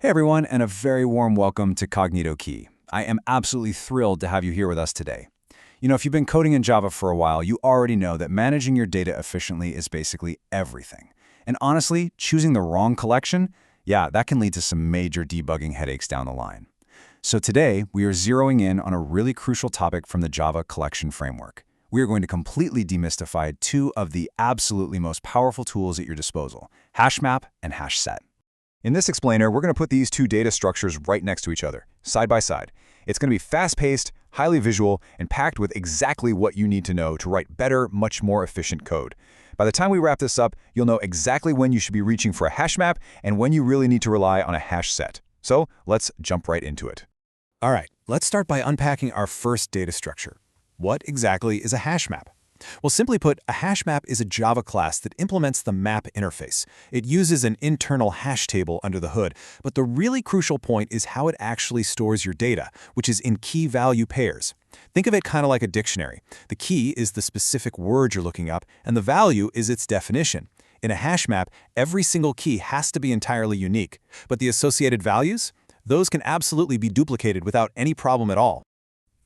Hey everyone, and a very warm welcome to Kognito Key. I am absolutely thrilled to have you here with us today. If you've been coding in Java for a while, you already know that managing your data efficiently is basically everything. And honestly, choosing the wrong collection, that can lead to some major debugging headaches down the line. So today, we are zeroing in on a really crucial topic from the Java collection framework. We are going to completely demystify two of the absolutely most powerful tools at your disposal, HashMap and HashSet. In this explainer, we're going to put these two data structures right next to each other, side by side. It's going to be fast-paced, highly visual, and packed with exactly what you need to know to write better, much more efficient code. By the time we wrap this up, you'll know exactly when you should be reaching for a hash map and when you really need to rely on a hash set. So let's jump right into it. All right, let's start by unpacking our first data structure. What exactly is a hash map? Well, simply put, a hash map is a Java class that implements the map interface. It uses an internal hash table under the hood, but the really crucial point is how it actually stores your data, which is in key-value pairs. Think of it kind of like a dictionary. The key is the specific word you're looking up, and the value is its definition. In a hash map, every single key has to be entirely unique, but the associated values? Those can absolutely be duplicated without any problem at all.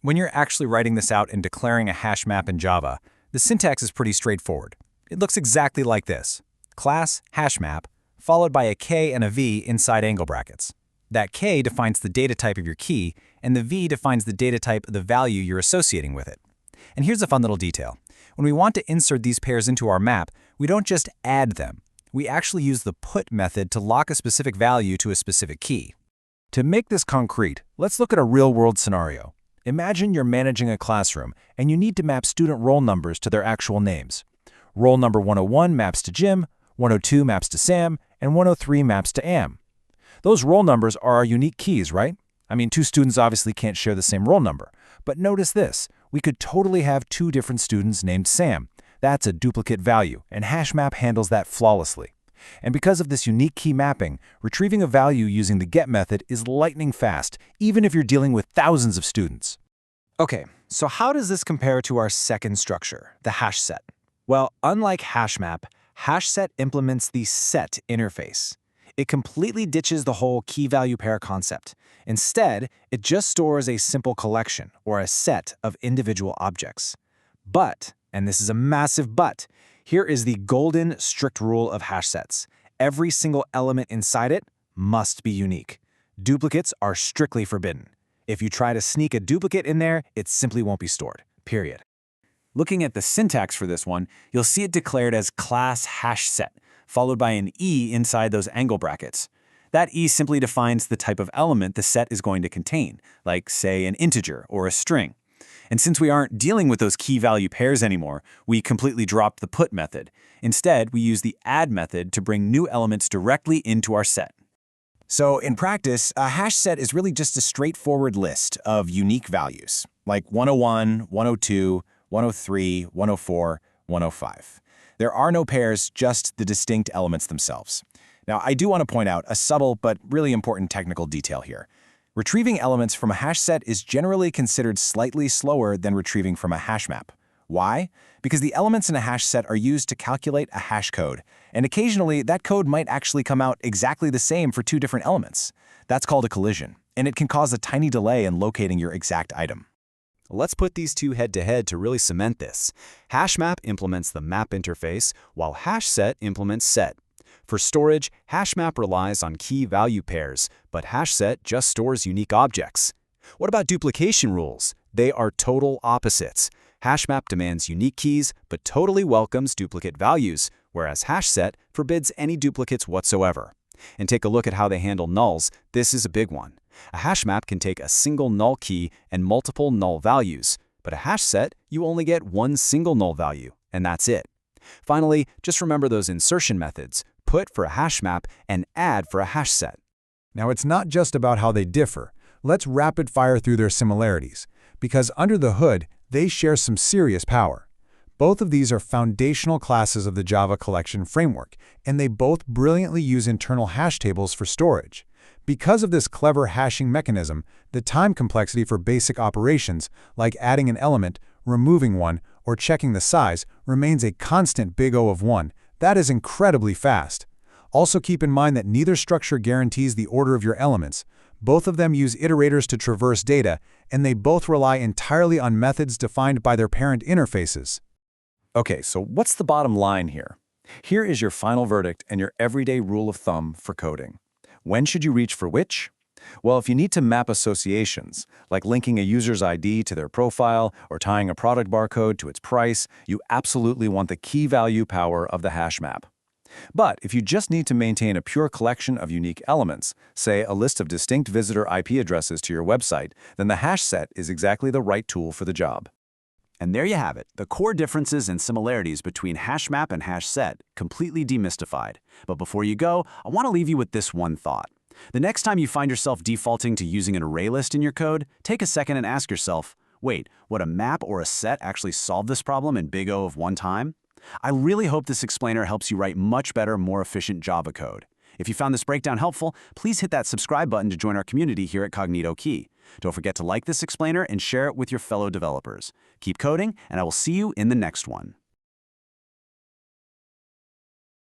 When you're actually writing this out and declaring a hash map in Java, the syntax is pretty straightforward. It looks exactly like this. Class HashMap, followed by a K and a V inside angle brackets. That K defines the data type of your key, and the V defines the data type of the value you're associating with it. And here's a fun little detail. When we want to insert these pairs into our map, we don't just add them. We actually use the put method to lock a specific value to a specific key. To make this concrete, let's look at a real-world scenario. Imagine you're managing a classroom, and you need to map student roll numbers to their actual names. Roll number 101 maps to Jim, 102 maps to Sam, and 103 maps to Am. Those roll numbers are our unique keys, right? I mean, two students obviously can't share the same roll number. But notice this, we could totally have two different students named Sam. That's a duplicate value, and HashMap handles that flawlessly. And because of this unique key mapping, retrieving a value using the get method is lightning fast, even if you're dealing with thousands of students. Okay, so how does this compare to our second structure, the HashSet? Well, unlike HashMap, HashSet implements the set interface. It completely ditches the whole key-value pair concept. Instead, it just stores a simple collection, or a set of individual objects. But, and this is a massive but, here is the golden, strict rule of HashSets. Every single element inside it must be unique. Duplicates are strictly forbidden. If you try to sneak a duplicate in there, it simply won't be stored, period. Looking at the syntax for this one, you'll see it declared as class HashSet, followed by an E inside those angle brackets. That E simply defines the type of element the set is going to contain, like, say, an integer or a string. And since we aren't dealing with those key-value pairs anymore, we completely dropped the put method. Instead, we use the add method to bring new elements directly into our set. So in practice, a hash set is really just a straightforward list of unique values, like 101, 102, 103, 104, 105. There are no pairs, just the distinct elements themselves. Now, I do want to point out a subtle but really important technical detail here. Retrieving elements from a hash set is generally considered slightly slower than retrieving from a hash map. Why? Because the elements in a hash set are used to calculate a hash code, and occasionally that code might actually come out exactly the same for two different elements. That's called a collision, and it can cause a tiny delay in locating your exact item. Let's put these two head-to-head to really cement this. HashMap implements the map interface, while HashSet implements set. For storage, HashMap relies on key-value pairs, but HashSet just stores unique objects. What about duplication rules? They are total opposites. HashMap demands unique keys, but totally welcomes duplicate values, whereas HashSet forbids any duplicates whatsoever. And take a look at how they handle nulls. This is a big one. A HashMap can take a single null key and multiple null values, but a HashSet, you only get one single null value, and that's it. Finally, just remember those insertion methods. Put for a hash map and add for a hash set. Now, it's not just about how they differ. Let's rapid fire through their similarities, because under the hood, they share some serious power. Both of these are foundational classes of the Java collection framework, and they both brilliantly use internal hash tables for storage. Because of this clever hashing mechanism, the time complexity for basic operations, like adding an element, removing one, or checking the size, remains a constant big O of 1. That is incredibly fast. Also keep in mind that neither structure guarantees the order of your elements. Both of them use iterators to traverse data, and they both rely entirely on methods defined by their parent interfaces. Okay, so what's the bottom line here? Here is your final verdict and your everyday rule of thumb for coding. When should you reach for which? Well, if you need to map associations, like linking a user's ID to their profile or tying a product barcode to its price, you absolutely want the key value power of the hash map. But if you just need to maintain a pure collection of unique elements, say a list of distinct visitor IP addresses to your website, then the HashSet is exactly the right tool for the job. And there you have it, the core differences and similarities between HashMap and HashSet, completely demystified. But before you go, I want to leave you with this one thought. The next time you find yourself defaulting to using an array list in your code, take a second and ask yourself, wait, would a map or a set actually solve this problem in big O of one time? I really hope this explainer helps you write much better, more efficient Java code. If you found this breakdown helpful, please hit that subscribe button to join our community here at Kognito Key. Don't forget to like this explainer and share it with your fellow developers. Keep coding, and I will see you in the next one.